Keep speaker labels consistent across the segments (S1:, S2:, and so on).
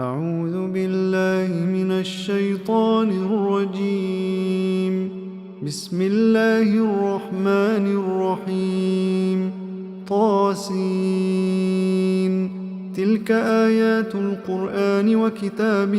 S1: أعوذ بالله من الشيطان الرجيم. بسم الله الرحمن الرحيم. طاسين. تلك آيات القرآن وكتاب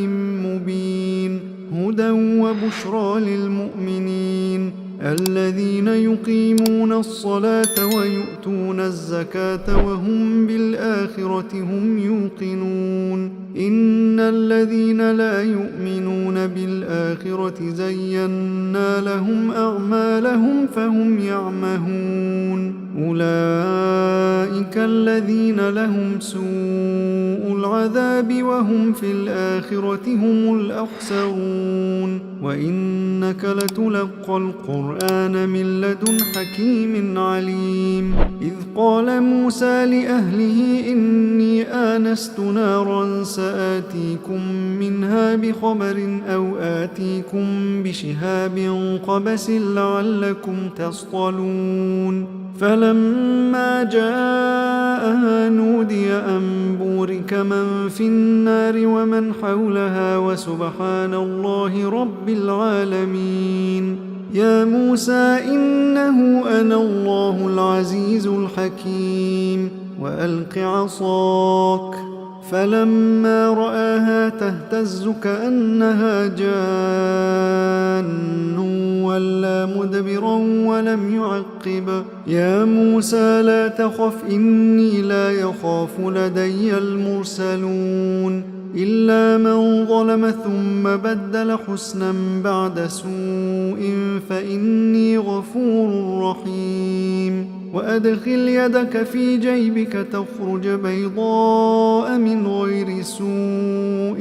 S1: مبين، هدى وبشرى للمؤمنين الذين يقيمون الصلاة ويؤتون الزكاة وهم بالآخرة هم يوقنون. إن الذين لا يؤمنون بالآخرة زينا لهم أعمالهم فهم يعمهون. أولئك الذين لهم سوء العذاب وهم في الآخرة هم الأخسرون. وإنك لتلقى القرآن من لدن حكيم عليم. إذ قال موسى لأهله إني آنست نارا سآتيكم منها بخبر أو آتيكم بشهاب قبس لعلكم تصطلون. فلما جاءها نودي أن بورك من في النار ومن حولها وسبحان الله رب العالمين. يا موسى إنه أنا الله العزيز الحكيم. وألق عصاك. فلما رآها تهتز كأنها جان ولا مدبرا ولم يعقب. يا موسى لا تخف إني لا يخاف لدي المرسلون. إلا من ظلم ثم بدل حسنا بعد سوء فإني غفور رحيم. وأدخل يدك في جيبك تخرج بيضاء من غير سوء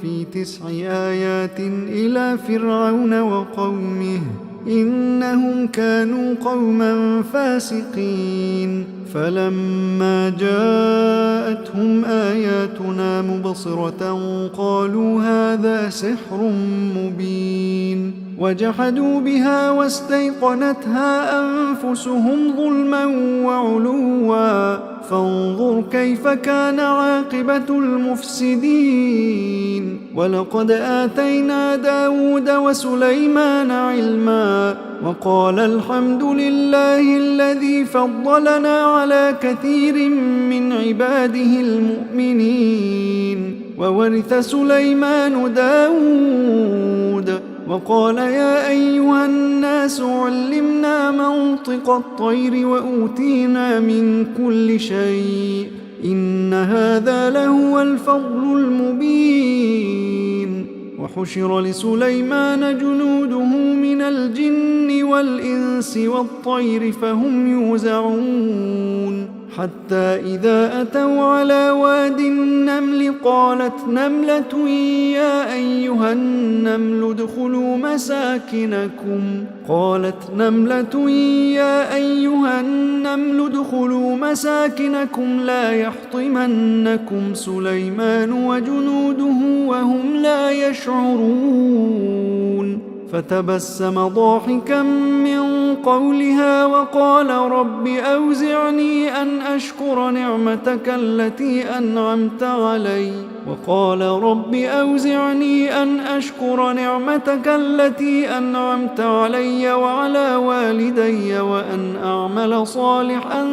S1: في 9 آيات إلى فرعون وقومه إنهم كانوا قوما فاسقين. فلما جاءتهم آياتنا مبصرة قالوا هذا سحر مبين. وجحدوا بها واستيقنتها أنفسهم ظلما وعلوا فانظر كيف كان عاقبة المفسدين. ولقد آتينا داود وسليمان علما وقال الحمد لله الذي فضلنا على كثير من عباده المؤمنين. وورث سليمان داود وقال يا أيها الناس علمنا منطق الطير وأوتينا من كل شيء إن هذا لهو الفضل المبين. وحشر لسليمان جنوده من الجن والإنس والطير فهم يوزعون. حتى إذا أتوا على واد النمل قالت نملة يا أيها النمل ادخلوا مساكنكم لا يحطمنكم سليمان وجنوده وهم لا يشعرون. فتبسم ضاحكا من قولها وقال رب أوزعني أن أشكر نعمتك التي أنعمت علي وعلى والدي وأن أعمل صالحا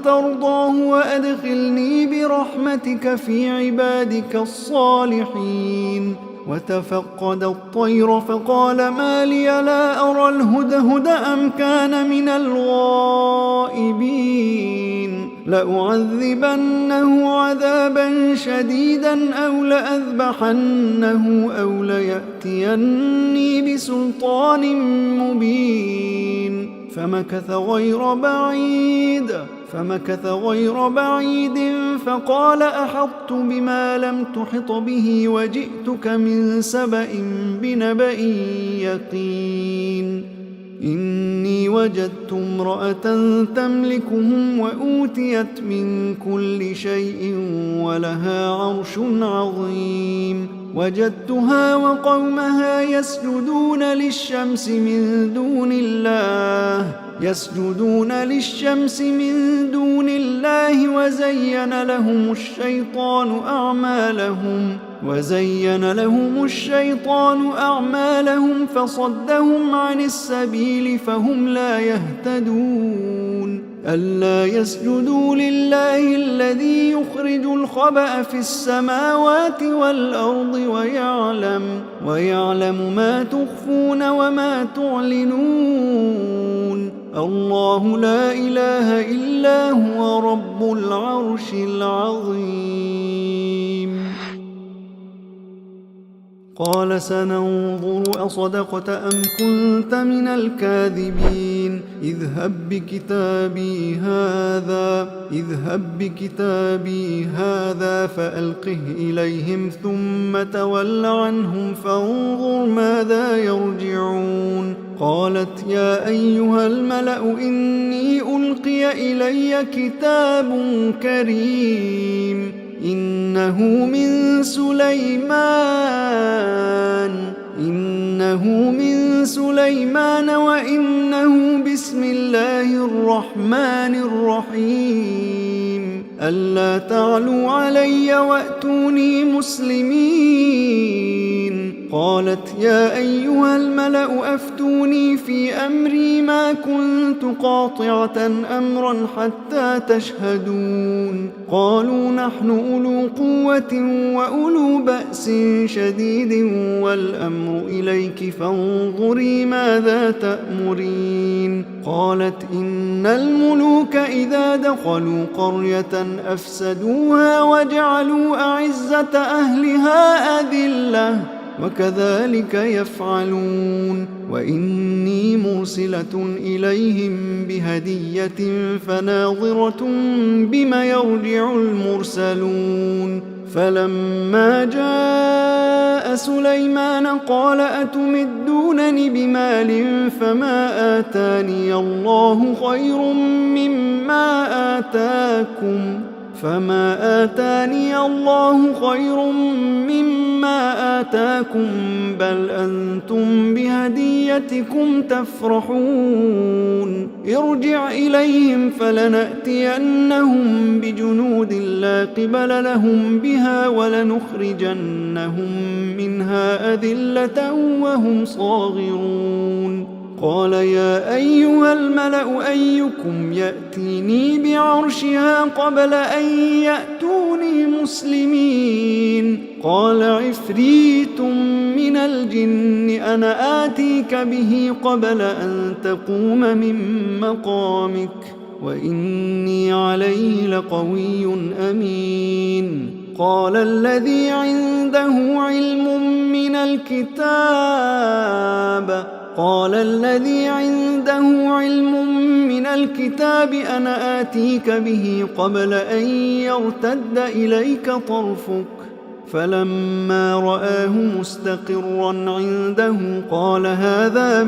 S1: ترضاه وأدخلني برحمتك في عبادك الصالحين. وتفقد الطير فقال ما لي لا أرى الهدهد أم كان من الغائبين. لأعذبنه عذابا شديدا أو لأذبحنه أو ليأتيني بسلطان مبين. فمكث غير بعيد فقال أحطت بما لم تحط به وجئتك من سبأ بنبأ يقين. إني وجدت امرأة تملكهم وأوتيت من كل شيء ولها عرش عظيم. وجدتها وقومها يسجدون للشمس من دون الله وزين لهم الشيطان أعمالهم فصدهم عن السبيل فهم لا يهتدون ألا يسجدوا لله الذي يخرج الخبأ في السماوات والأرض ويعلم ما تخفون وما تعلنون الله لا إله إلا هو رب العرش العظيم. قال سننظر أصدقت أم كنت من الكاذبين اذهب بكتابي هذا فألقه إليهم ثم تول عنهم فانظر ماذا يرجعون قالت يا أيها الملأ إني ألقي إلي كتاب كريم إنه من سليمان وإنه بسم الله الرحمن الرحيم ألا تعلوا علي وأتوني مسلمين قالت يا أيها الملأ أفتوني في أمري ما كنت قاطعة أمرا حتى تشهدون قالوا نحن أولو قوة وأولو بأس شديد والأمر إليك فانظري ماذا تأمرين قالت إن الملوك إذا دخلوا قرية أفسدوها وجعلوا أعزة أهلها أذلة وكذلك يفعلون وإني مرسلة إليهم بهدية فناظرة بما يرجع المرسلون فلما جاء سليمان قال أتمدونني بمال فما آتاني الله خير مما آتاكم بل أنتم بهديتكم تفرحون ارجع إليهم فلنأتينهم بجنود لا قبل لهم بها ولنخرجنهم منها أذلة وهم صاغرون قال يا أيها الملأ أيكم يأتيني بعرشها قبل أن يأتوني مسلمين قال عفريت من الجن أنا آتيك به قبل أن تقوم من مقامك وإني عليه لقوي أمين قال الذي عنده علم من الكتاب أنا آتيك به قبل أن يرتد إليك طرفك فلما رآه مستقرا عنده قال هذا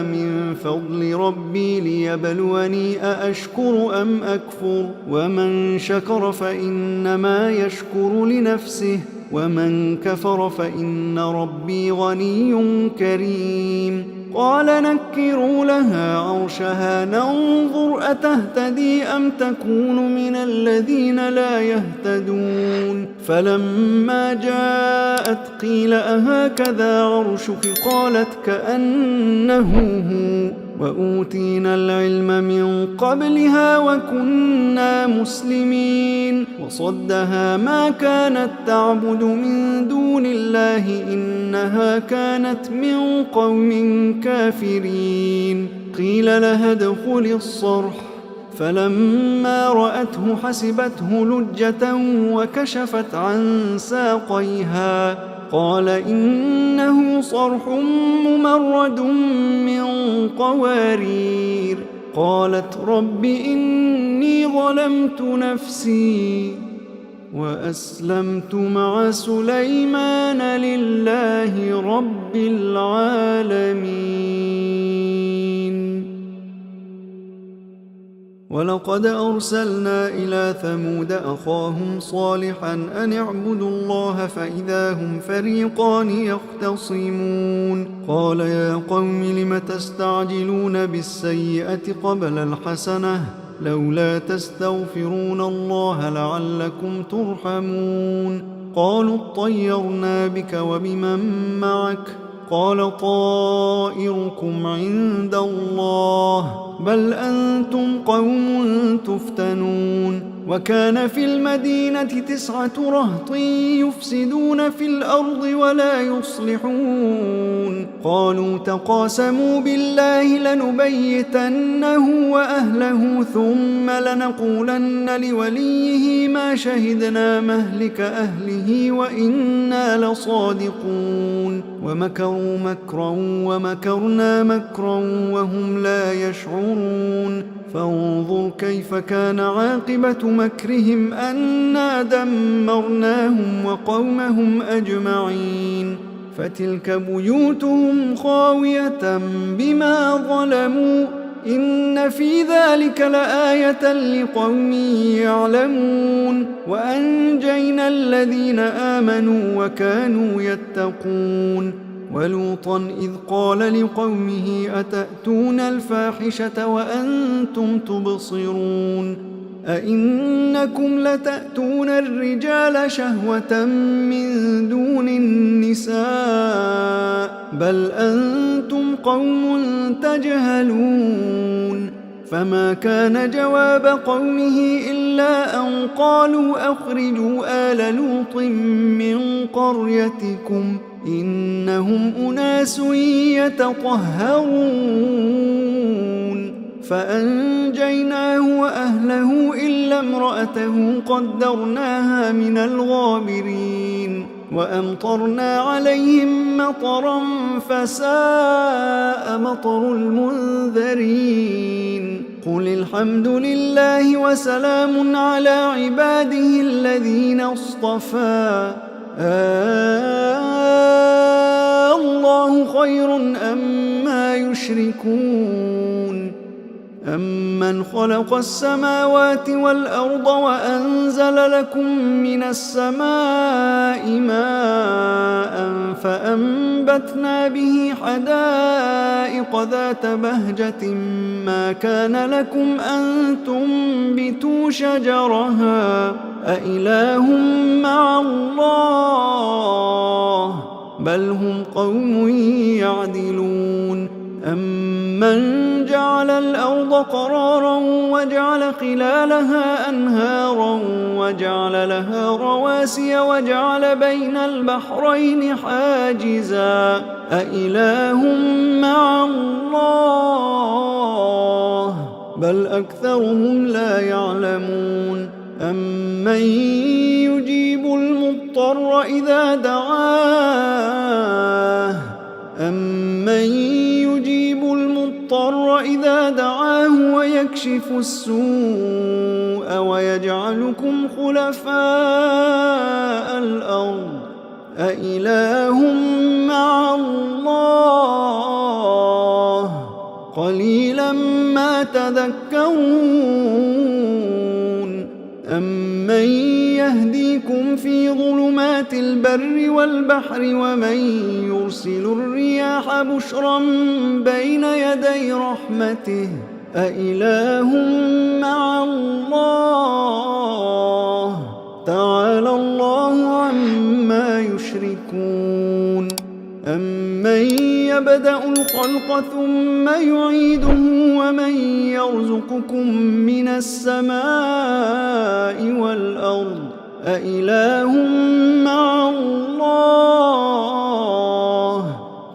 S1: من فضل ربي ليبلوني أأشكر أم أكفر ومن شكر فإنما يشكر لنفسه ومن كفر فإن ربي غني كريم قال نكروا لها عرشها ننظر أتهتدي أم تكون من الذين لا يهتدون فلما جاءت قيل أهكذا عرشك قالت كأنه هو وأوتينا العلم من قبلها وكنا مسلمين وصدها ما كانت تعبد من دون الله إنها كانت من قوم كافرين قيل لها ادخل الصرح فلما رأته حسبته لجة وكشفت عن ساقيها قال إنه صرح ممرد من قوارير قالت رب إني ظلمت نفسي وأسلمت مع سليمان لله رب العالمين ولقد أرسلنا إلى ثمود أخاهم صالحا أن اعبدوا الله فإذا هم فريقان يختصمون قال يا قوم لم تستعجلون بالسيئة قبل الحسنة لولا تستغفرون الله لعلكم ترحمون قالوا اطيرنا بك وبمن معك قال طائركم عند الله بل أنتم قوم تفتنون وكان في المدينة 9 رهط يفسدون في الأرض ولا يصلحون قالوا تقاسموا بالله لنبيتنه وأهله ثم لنقولن لوليه ما شهدنا مهلك أهله وإنا لصادقون ومكروا مكرا ومكرنا مكرا وهم لا يشعرون فانظر كيف كان عاقبة مكرهم أنا دمرناهم وقومهم أجمعين فتلك بيوتهم خاوية بما ظلموا إن في ذلك لآية لقوم يعلمون وأنجينا الذين آمنوا وكانوا يتقون ولوطا إذ قال لقومه أتأتون الفاحشة وأنتم تبصرون أئنكم لتأتون الرجال شهوة من دون النساء بل أنتم قوم تجهلون فما كان جواب قومه إلا أن قالوا أخرجوا آل لوط من قريتكم إنهم أناس يتطهرون فأنجيناه وأهله إلا امرأته قدرناها من الغابرين وأمطرنا عليهم مطرا فساء مطر المنذرين قل الحمد لله وسلام على عباده الذين اصطفى الله خير أما يشركون أمن خلق السماوات والأرض وأنزل لكم من السماء ماء فأنبتنا به حدائق ذات بهجة ما كان لكم أن تنبتوا شجرها أإله مع الله بل هم قوم يعدلون أمن جعل الأرض قرارا وجعل خلالها أنهارا وجعل لها رواسي وجعل بين البحرين حاجزا أإله مع الله بل أكثرهم لا يعلمون أمن يجيب المضطر إذا دعاه ويكشف السوء ويجعلكم خلفاء الأرض أإله مع الله قليلا ما تذكرون أمن يهديكم في ظلمات البر والبحر ومن يرسل الرياح بشرا بين يدي رحمته أإله مع الله تعالى الله عما يشركون أمن يبدأ الخلق ثم يعيده ومن يرزقكم من السماء والأرض أإله مع الله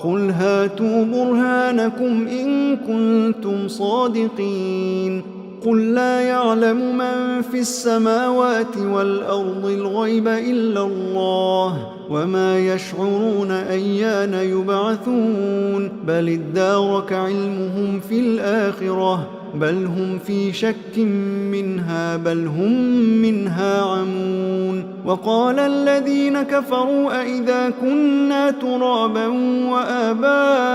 S1: قل هاتوا برهانكم إن كنتم صادقين قل لا يعلم من في السماوات والأرض الغيب إلا الله وما يشعرون أيان يبعثون بل ادارك علمهم في الآخرة بل هم في شك منها بل هم منها عمون وقال الذين كفروا أئذا كنا ترابا وآباؤنا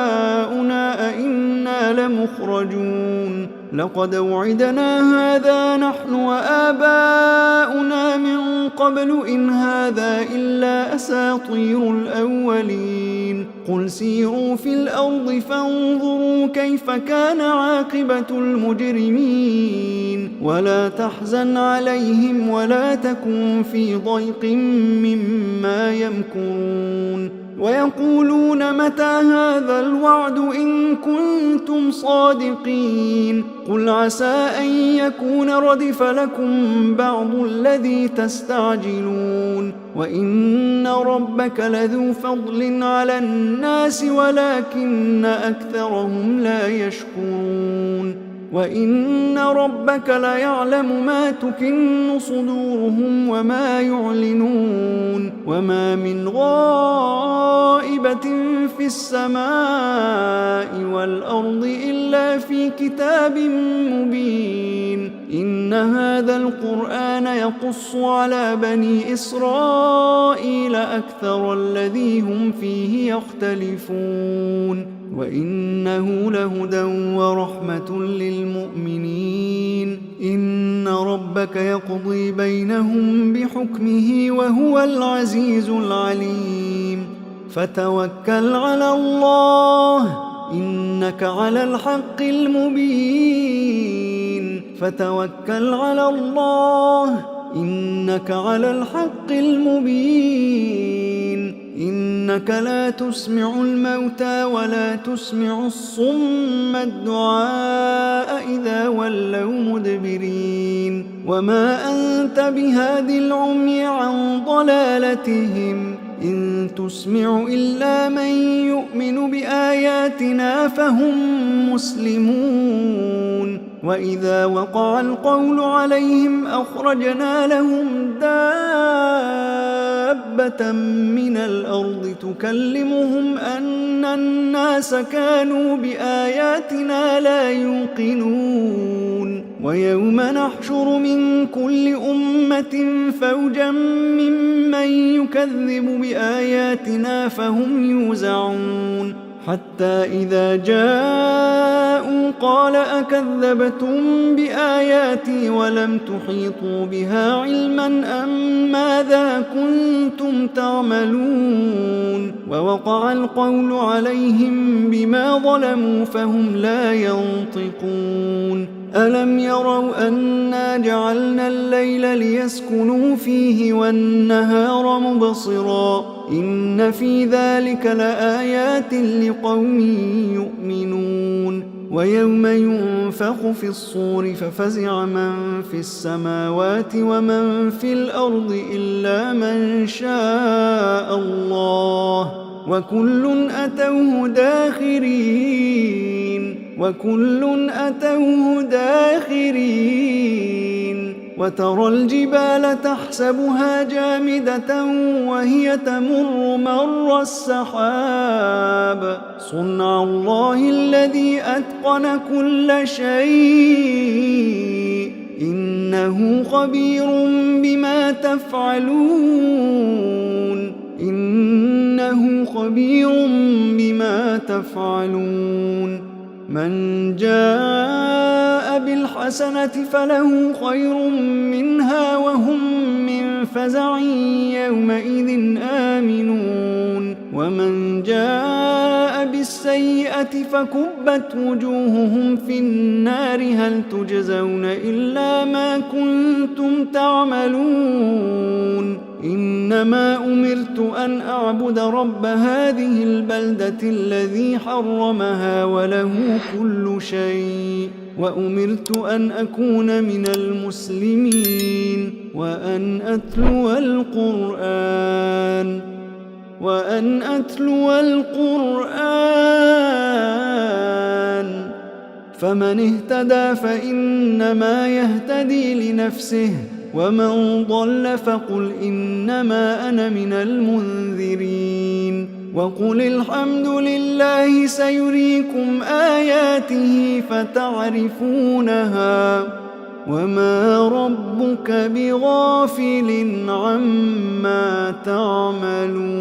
S1: أئنا لمخرجون لقد وعدنا هذا نحن وآباؤنا من قبل إن هذا إلا أساطير الأولين قل سيروا في الأرض فانظروا كيف كان عاقبة المجرمين ولا تحزن عليهم ولا تكن في ضيق مما يمكرون ويقولون متى هذا الوعد إن كنتم صادقين قل عسى أن يكون ردف لكم بعض الذي تستعجلون وإن ربك لذو فضل على الناس ولكن أكثرهم لا يشكرون وإن ربك ليعلم ما تكن صدورهم وما يعلنون وما من غائبة في السماء والأرض إلا في كتاب مبين إن هذا القرآن يقص على بني إسرائيل أكثر الذي هم فيه يختلفون وإنه لهدى ورحمة للمؤمنين إن ربك يقضي بينهم بحكمه وهو العزيز العليم فتوكل على الله إنك على الحق المبين فتوكل على الله إنك على الحق المبين إنك لا تسمع الموتى ولا تسمع الصم الدعاء إذا ولوا مدبرين وما أنت بهاد العمي عن ضلالتهم إن تسمع إلا من يؤمن بآياتنا فهم مسلمون وإذا وقع القول عليهم أخرجنا لهم دابة من الأرض تكلمهم أن الناس كانوا بآياتنا لا يوقنون ويوم نحشر من كل أمة فوجا ممن يكذب بآياتنا فهم يوزعون حتى إذا جاءوا قال أكذبتم بآياتي ولم تحيطوا بها علما أم ماذا كنتم تعملون ووقع القول عليهم بما ظلموا فهم لا ينطقون ألم يروا أنا جعلنا الليل ليسكنوا فيه والنهار مبصرا إن في ذلك لآيات لقوم يؤمنون ويوم ينفخ في الصور ففزع من في السماوات ومن في الأرض إلا من شاء الله وكل أتوه داخرين وترى الجبال تحسبها جامدة وهي تمر مر السحاب صنع الله الذي أتقن كل شيء إنه خبير بما تفعلون من جاء بالحسنة فله خير منها وهم من فزع يومئذ آمنون ومن جاء بالسيئة فكبت وجوههم في النار هل تجزون إلا ما كنتم تعملون إنما أمرت أن أعبد رب هذه البلدة الذي حرمها وله كل شيء وأمرت أن أكون من المسلمين وأن أتلو القرآن فمن اهتدى فإنما يهتدي لنفسه ومن ضل فقل إنما أنا من المنذرين وقل الحمد لله سيريكم آياته فتعرفونها وما ربك بغافل عما تعملون